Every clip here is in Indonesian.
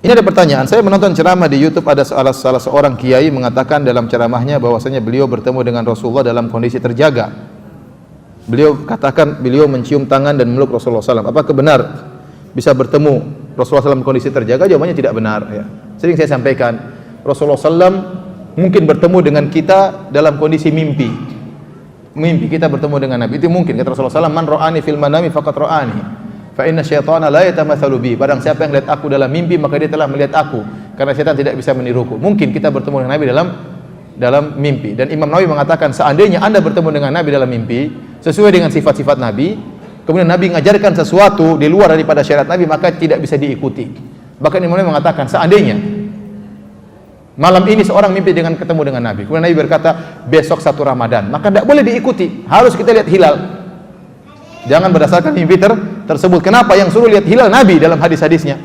Ini ada pertanyaan, saya menonton ceramah di YouTube, ada salah seorang kiai mengatakan dalam ceramahnya bahwasanya beliau bertemu dengan Rasulullah dalam kondisi terjaga. Beliau katakan beliau mencium tangan dan meluk Rasulullah SAW. Apakah benar bisa bertemu Rasulullah SAW dalam kondisi terjaga? Jawabannya tidak benar. Ya. Sering saya sampaikan, Rasulullah SAW mungkin bertemu dengan kita dalam kondisi mimpi. Mimpi kita bertemu dengan Nabi, itu mungkin. Kata Rasulullah SAW, man ra'ani fil manami faqad ra'ani. Fa inna syaitana la yatamatsalu bi. Barang siapa yang lihat aku dalam mimpi, maka dia telah melihat aku. Karena syaitan tidak bisa meniruku. Mungkin kita bertemu dengan Nabi dalam mimpi. Dan Imam Nawawi mengatakan, seandainya Anda bertemu dengan Nabi dalam mimpi sesuai dengan sifat-sifat Nabi, kemudian Nabi mengajarkan sesuatu di luar daripada syariat Nabi, maka tidak bisa diikuti. Bahkan Imam Nawawi mengatakan, seandainya malam ini seorang mimpi dengan ketemu dengan Nabi, kemudian Nabi berkata besok 1 Ramadan, maka tidak boleh diikuti. Harus kita lihat hilal. Jangan berdasarkan mimpi tersebut. Kenapa? Yang suruh lihat hilal Nabi dalam hadis-hadisnya.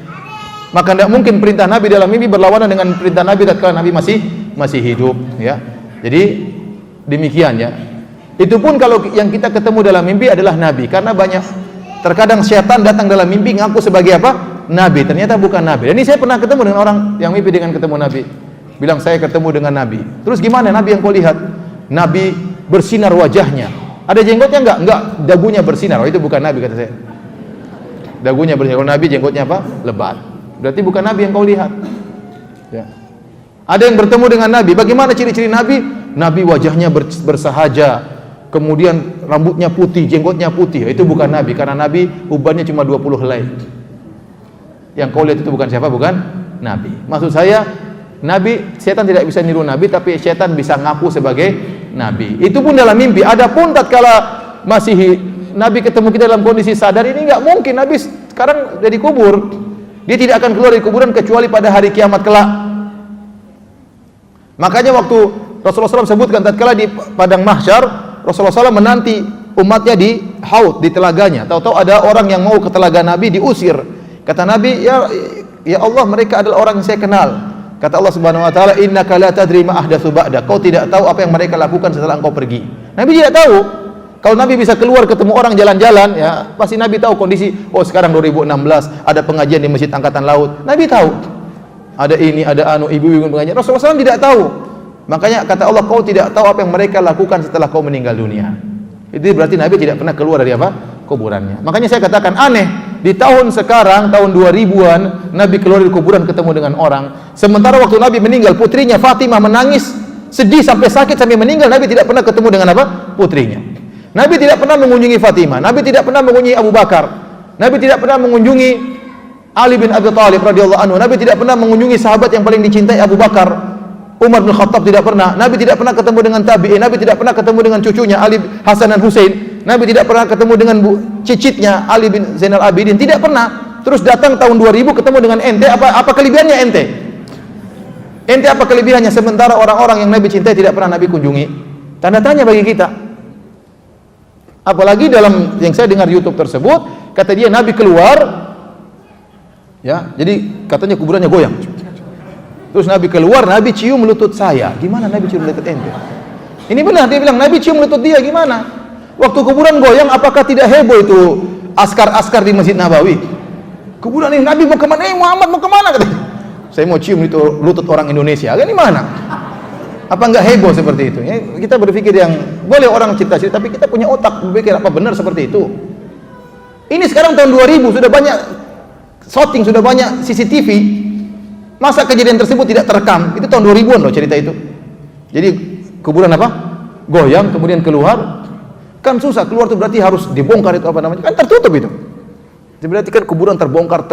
Maka tidak mungkin perintah Nabi dalam mimpi berlawanan dengan perintah Nabi tatkala Nabi masih hidup, ya. Jadi demikian, ya. Itu pun kalau yang kita ketemu dalam mimpi adalah Nabi, karena banyak terkadang syaitan datang dalam mimpi ngaku sebagai apa? Nabi, ternyata bukan Nabi. Dan ini saya pernah ketemu dengan orang yang mimpi dengan ketemu Nabi. Bilang saya ketemu dengan Nabi. Terus gimana Nabi yang kau lihat? Nabi bersinar wajahnya. Ada jenggotnya enggak, dagunya bersinar. Oh, itu bukan Nabi, kata saya. Dagunya bersinar. Kalau Nabi jenggotnya apa? Lebat. Berarti bukan Nabi yang kau lihat. Ya. Ada yang bertemu dengan Nabi. Bagaimana ciri-ciri Nabi? Nabi wajahnya bersahaja, kemudian rambutnya putih, jenggotnya putih. Itu bukan Nabi, karena Nabi ubannya cuma 20 helai. Yang kau lihat itu bukan siapa? Bukan Nabi. Maksud saya, Nabi, setan tidak bisa niru Nabi, tapi setan bisa ngaku sebagai Nabi. Itu pun dalam mimpi. Adapun tatkala masih Nabi ketemu kita dalam kondisi sadar, ini enggak mungkin. Nabi sekarang sudah dikubur. Dia tidak akan keluar dari kuburan kecuali pada hari kiamat kelak. Makanya waktu Rasulullah SAW sebutkan tatkala di padang mahsyar, Rasulullah SAW menanti umatnya di haud, di telaganya. Tahu-tahu ada orang yang mau ke telaga Nabi, diusir. Kata Nabi, ya Allah, mereka adalah orang yang saya kenal. Kata Allah Subhanahu wa taala, innaka la tadri ma ahdatsu ba'da. Kau tidak tahu apa yang mereka lakukan setelah engkau pergi. Nabi tidak tahu. Kalau Nabi bisa keluar ketemu orang jalan-jalan, ya pasti Nabi tahu kondisi. Oh, sekarang 2016 ada pengajian di Masjid Angkatan Laut. Nabi tahu. Ada ini, ada ibu-ibu pengajian. Rasulullah SAW tidak tahu. Makanya kata Allah, kau tidak tahu apa yang mereka lakukan setelah kau meninggal dunia. Itu berarti Nabi tidak pernah keluar dari apa? Kuburannya. Makanya saya katakan aneh, di tahun sekarang, tahun 2000-an, Nabi keluar dari kuburan ketemu dengan orang. Sementara waktu Nabi meninggal, putrinya Fatimah menangis, sedih sampai sakit sampai meninggal. Nabi tidak pernah ketemu dengan apa? Putrinya. Nabi tidak pernah mengunjungi Fatimah. Nabi tidak pernah mengunjungi Abu Bakar. Nabi tidak pernah mengunjungi Ali bin Abi Thalib radhiyallahu anhu. Nabi tidak pernah mengunjungi sahabat yang paling dicintai, Abu Bakar. Umar bin Khattab tidak pernah. Nabi tidak pernah ketemu dengan tabi'in. Nabi tidak pernah ketemu dengan cucunya Ali Hasan dan Husain. Nabi tidak pernah ketemu dengan cicitnya Ali bin Zainal Abidin. Tidak pernah. Terus datang tahun 2000 ketemu dengan ente. Apa kelebihannya ente? Ente apa kelebihannya? Sementara orang-orang yang Nabi cintai tidak pernah Nabi kunjungi. Tanda tanya bagi kita. Apalagi dalam yang saya dengar YouTube tersebut, kata dia Nabi keluar, ya, jadi katanya kuburannya goyang. Terus Nabi keluar, Nabi cium lutut saya. Gimana Nabi cium lutut ente? Ini benar, dia bilang Nabi cium lutut dia. Gimana? Waktu kuburan goyang, apakah tidak heboh itu askar-askar di Masjid Nabawi? Kuburan ini Nabi mau kemana? Muhammad mau kemana? Katanya. Saya mau cium itu lutut orang Indonesia. Ini mana? Apa enggak heboh seperti itu? Ya, kita berpikir yang boleh orang cerita-cerita, tapi kita punya otak berpikir apa benar seperti itu. Ini sekarang tahun 2000 sudah banyak shooting, sudah banyak CCTV. Masa kejadian tersebut tidak terekam? Itu tahun 2000-an loh cerita itu. Jadi kuburan apa? Goyang, kemudian keluar. Kan susah, keluar itu berarti harus dibongkar itu apa namanya? Kan tertutup itu. Berarti kan kuburan terbongkar.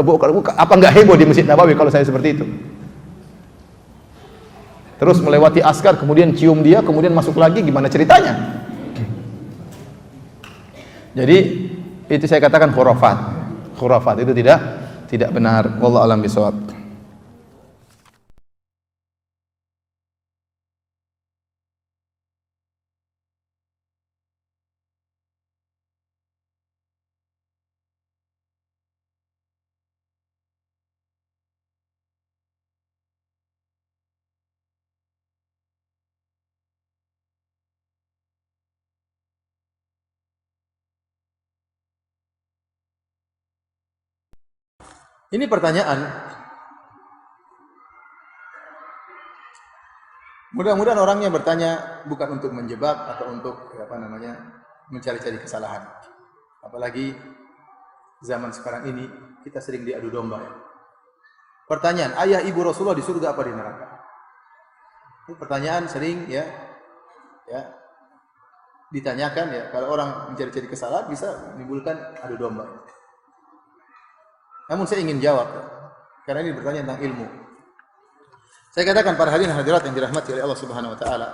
Apa enggak heboh di Masjid Nabawi kalau saya seperti itu? Terus melewati askar, kemudian cium dia, kemudian masuk lagi, gimana ceritanya? Jadi itu saya katakan khurafat. Khurafat itu tidak benar. Wallahu a'lam bishawab. Ini pertanyaan. Mudah-mudahan orangnya bertanya bukan untuk menjebak atau untuk mencari-cari kesalahan. Apalagi zaman sekarang ini kita sering diadu domba ya. Pertanyaan, ayah ibu Rasulullah di surga apa di neraka? Ini pertanyaan sering ya ditanyakan ya. Kalau orang mencari-cari kesalahan bisa menimbulkan adu domba. Namun saya ingin jawab ya, karena ini bertanya tentang ilmu. Saya katakan para hadirin hadirat yang dirahmati oleh Allah Subhanahu wa taala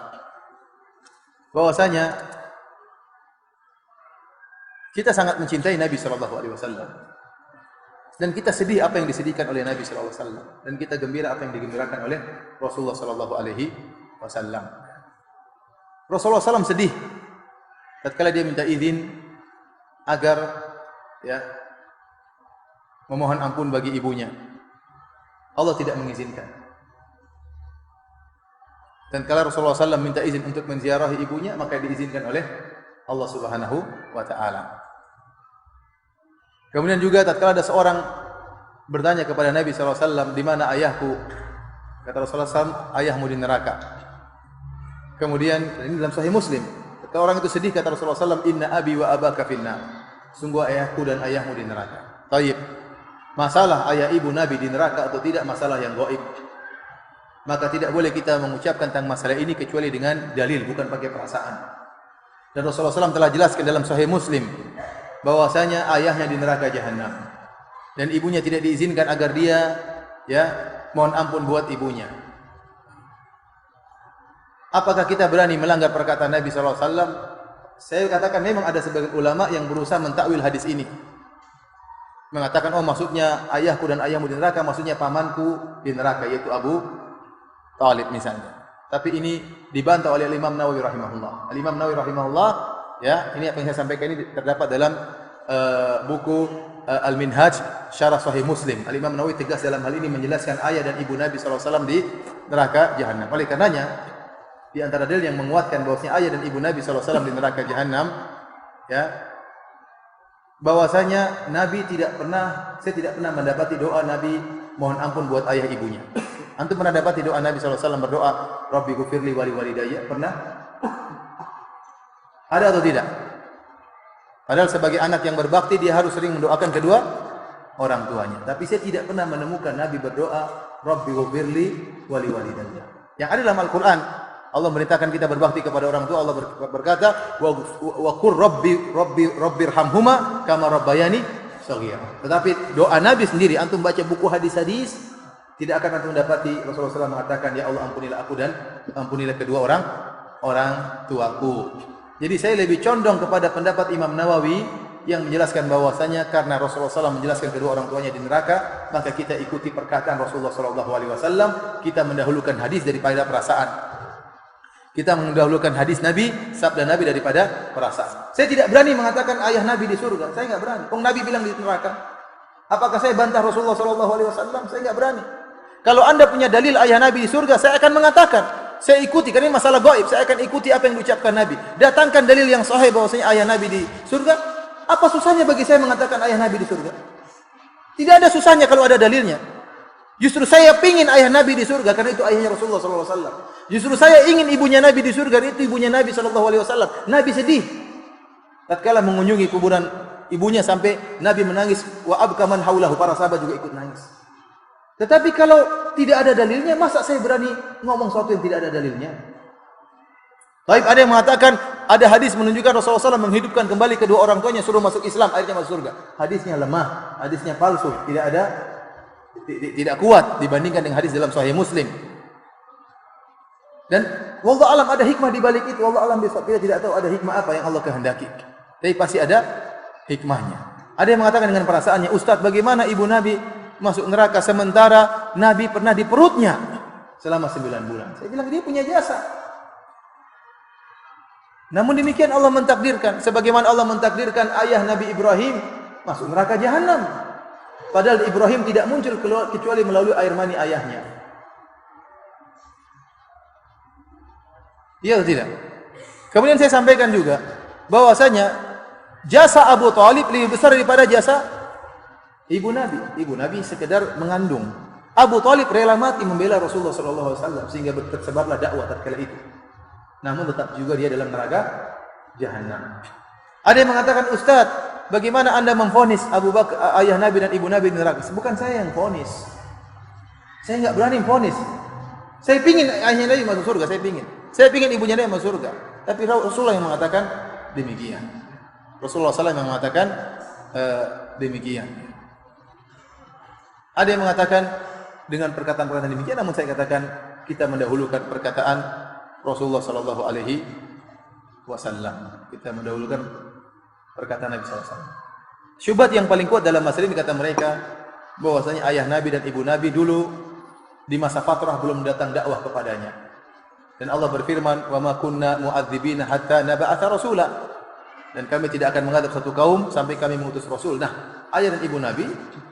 bahwasanya kita sangat mencintai Nabi sallallahu alaihi wasallam. Dan kita sedih apa yang disedihkan oleh Nabi sallallahu alaihi wasallam dan kita gembira apa yang digembirakan oleh Rasulullah sallallahu alaihi wasallam. Rasulullah SAW sedih tatkala dia minta izin agar memohon ampun bagi ibunya. Allah tidak mengizinkan. Dan kalau Rasulullah SAW minta izin untuk menziarahi ibunya, maka diizinkan oleh Allah Subhanahu wa taala. Kemudian juga tatkala ada seorang bertanya kepada Nabi SAW, di mana ayahku? Kata Rasulullah SAW, ayahmu di neraka. Kemudian ini dalam Sahih Muslim. Tatkala orang itu sedih, kata Rasulullah SAW, inna abi wa abaka finnar. Sungguh ayahku dan ayahmu di neraka. Taib. Masalah ayah ibu Nabi di neraka atau tidak masalah yang gaib. Maka tidak boleh kita mengucapkan tentang masalah ini kecuali dengan dalil, bukan pakai perasaan. Dan Rasulullah SAW telah jelaskan dalam Sahih Muslim bahwasanya ayahnya di neraka jahanam dan ibunya tidak diizinkan agar dia mohon ampun buat ibunya. Apakah kita berani melanggar perkataan Nabi SAW? Saya katakan memang ada sebagian ulama yang berusaha mentakwil hadis ini, mengatakan maksudnya ayahku dan ayahmu di neraka, maksudnya pamanku di neraka, yaitu Abu Talib misalnya. Tapi ini dibantah oleh Imam Nawawi rahimahullah. Imam Nawawi rahimahullah, ini apa yang saya sampaikan ini terdapat dalam buku Al-Minhaj Syarah Sahih Muslim. Imam Nawawi tegas dalam hal ini menjelaskan ayah dan ibu Nabi SAW di neraka jahanam. Oleh karenanya, di antara dalil yang menguatkan bahwasanya ayah dan ibu Nabi SAW di neraka jahanam, bahwasanya saya tidak pernah mendapati doa Nabi mohon ampun buat ayah ibunya. Antum pernah dapati doa Nabi SAW berdoa, Rabbi ghufirli wali walidayya? Pernah? Ada atau tidak? Padahal sebagai anak yang berbakti, dia harus sering mendoakan kedua orang tuanya. Tapi saya tidak pernah menemukan Nabi berdoa, Rabbi ghufirli wali walidayya. Yang ada dalam Al-Quran, Allah merintahkan kita berbakti kepada orang tua. Allah berkata, wa qur rabbirhamhuma kama rabbayani shaghira. Tetapi doa Nabi sendiri, antum baca buku hadis-hadis, tidak akan antum mendapati Rasulullah SAW mengatakan, ya Allah ampunilah aku dan ampunilah kedua orang tuaku. Jadi saya lebih condong kepada pendapat Imam Nawawi yang menjelaskan bahwasanya karena Rasulullah SAW menjelaskan kedua orang tuanya di neraka, maka kita ikuti perkataan Rasulullah SAW. Kita mendahulukan hadis daripada perasaan. Kita mendahulukan hadis Nabi, sabda Nabi daripada perasaan. Saya tidak berani mengatakan ayah Nabi di surga. Saya enggak berani. Nabi bilang di neraka. Apakah saya bantah Rasulullah SAW? Saya enggak berani. Kalau anda punya dalil ayah Nabi di surga, saya akan mengatakan, saya ikuti, karena ini masalah gaib, saya akan ikuti apa yang diucapkan Nabi. Datangkan dalil yang sahih bahwasanya ayah Nabi di surga. Apa susahnya bagi saya mengatakan ayah Nabi di surga? Tidak ada susahnya kalau ada dalilnya. Justru saya pingin ayah Nabi di surga, karena itu ayahnya Rasulullah SAW. Justru saya ingin ibunya Nabi di surga, karena itu ibunya Nabi SAW. Nabi sedih tatkala mengunjungi kuburan ibunya sampai Nabi menangis, wa abka man haulahu, para sahabat juga ikut nangis. Tetapi kalau tidak ada dalilnya, masa saya berani ngomong sesuatu yang tidak ada dalilnya? Baik, ada yang mengatakan ada hadis menunjukkan Rasulullah SAW menghidupkan kembali kedua orang tuanya, suruh masuk Islam, akhirnya masuk surga. Hadisnya lemah, hadisnya palsu, tidak kuat dibandingkan dengan hadis dalam Sahih Muslim. Dan wallahu alam ada hikmah di balik itu. Wallahu alam bisa, kita tidak tahu ada hikmah apa yang Allah kehendaki. Tapi pasti ada hikmahnya. Ada yang mengatakan dengan perasaannya, Ustaz, bagaimana ibu Nabi masuk neraka sementara Nabi pernah di perutnya selama 9 bulan? Saya bilang dia punya jasa. Namun demikian Allah mentakdirkan, sebagaimana Allah mentakdirkan ayah Nabi Ibrahim masuk neraka jahanam. Padahal Ibrahim tidak muncul kecuali melalui air mani ayahnya. Iya atau tidak? Kemudian saya sampaikan juga bahwasanya jasa Abu Talib lebih besar daripada jasa ibu Nabi. Ibu Nabi sekedar mengandung. Abu Thalib rela mati membela Rasulullah SAW sehingga tersebarlah dakwah tatkala itu. Namun tetap juga dia dalam neraka jahanam. Ada yang mengatakan, Ustaz, bagaimana Anda memvonis Abu Bakar, ayah Nabi dan ibu Nabi di neraka? Bukan saya yang vonis. Saya enggak berani vonis. Saya pingin ayahnya Nabi masuk surga, saya pingin. Saya pingin ibunya Nabi masuk surga. Tapi Rasulullah yang mengatakan demikian. Rasulullah SAW yang mengatakan demikian. Ada yang mengatakan dengan perkataan-perkataan demikian, namun saya katakan kita mendahulukan perkataan Rasulullah sallallahu alaihi wasallam. Kita mendahulukan perkataan Nabi sallallahu alaihi wasallam. Syubhat yang paling kuat dalam masalah ini kata mereka bahwasanya ayah Nabi dan ibu Nabi dulu di masa fatrah belum datang dakwah kepadanya. Dan Allah berfirman, "Wa ma kunna mu'adzibina hatta nab'atha rasula." Dan kami tidak akan mengadab satu kaum sampai kami mengutus rasul. Nah, ayah dan ibu Nabi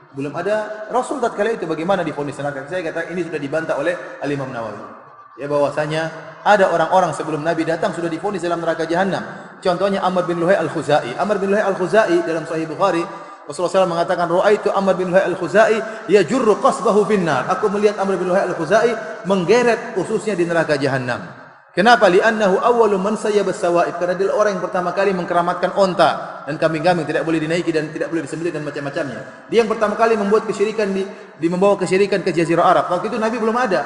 belum ada rasul tatkala itu, bagaimana divonis neraka? Saya kata ini sudah dibantah oleh Al-Imam Nawawi. Ya bahwasanya ada orang-orang sebelum Nabi datang sudah divonis dalam neraka jahanam. Contohnya Amr bin Luhai Al-Khuzai. Amr bin Luhai Al-Khuzai dalam Sahih Bukhari, Rasulullah SAW mengatakan, "Ra'aitu Amr bin Luhai Al-Khuzai yajurru qasbahu finnar." Aku melihat Amr bin Luhai Al-Khuzai menggeret ususnya di neraka jahanam. Kenapa? Li'annahu awwalu man sayyaba as-sawa'ib. Karena dia orang yang pertama kali mengkeramatkan onta dan kambing-kambing tidak boleh dinaiki dan tidak boleh disembelih dan macam-macamnya. Dia yang pertama kali membuat kesyirikan membawa kesyirikan ke Jazirah Arab. Waktu itu Nabi belum ada.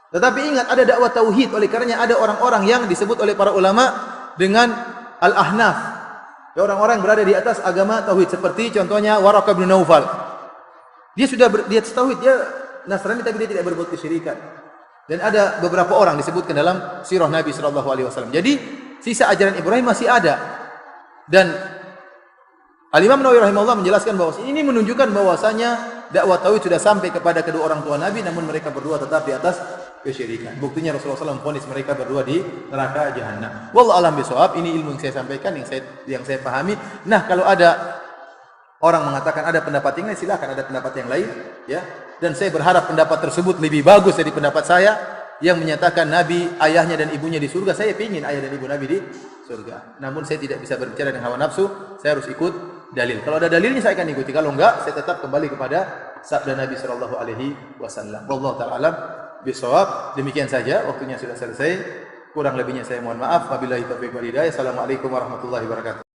Tetapi ingat, ada dakwah tauhid, oleh karenanya ada orang-orang yang disebut oleh para ulama dengan al-ahnaf. Ya, orang-orang yang berada di atas agama tauhid, seperti contohnya Waraqah bin Naufal. Dia sudah di atas tauhid, dia Nasrani tapi dia tidak berbuat kesyirikan. Dan ada beberapa orang disebutkan dalam sirah Nabi sallallahu alaihi wasallam. Jadi sisa ajaran Ibrahim masih ada. Dan Al-Imam Nawawi rahimahullah menjelaskan bahwa ini menunjukkan bahwasanya dakwah tauhid sudah sampai kepada kedua orang tua Nabi, namun mereka berdua tetap di atas kesyirikan. Buktinya Rasulullah SAW memvonis mereka berdua di neraka jahanam. Wallahu a'lam bishawab. Ini ilmu yang saya sampaikan, yang saya pahami. Nah, kalau ada orang mengatakan ada pendapat yang lain, silakan ada pendapat yang lain, ya. Dan saya berharap pendapat tersebut lebih bagus dari pendapat saya yang menyatakan Nabi, ayahnya dan ibunya di surga. Saya ingin ayah dan ibu Nabi di surga. Namun saya tidak bisa berbicara dengan hawa nafsu, saya harus ikut dalil. Kalau ada dalilnya saya akan ikuti. Kalau enggak, saya tetap kembali kepada sabda Nabi sallallahu alaihi wasallam. Wallahu ta'ala alam bishawab. Demikian saja, waktunya sudah selesai. Kurang lebihnya saya mohon maaf. Wabillahi taufiq wal hidayah. Assalamualaikum warahmatullahi wabarakatuh.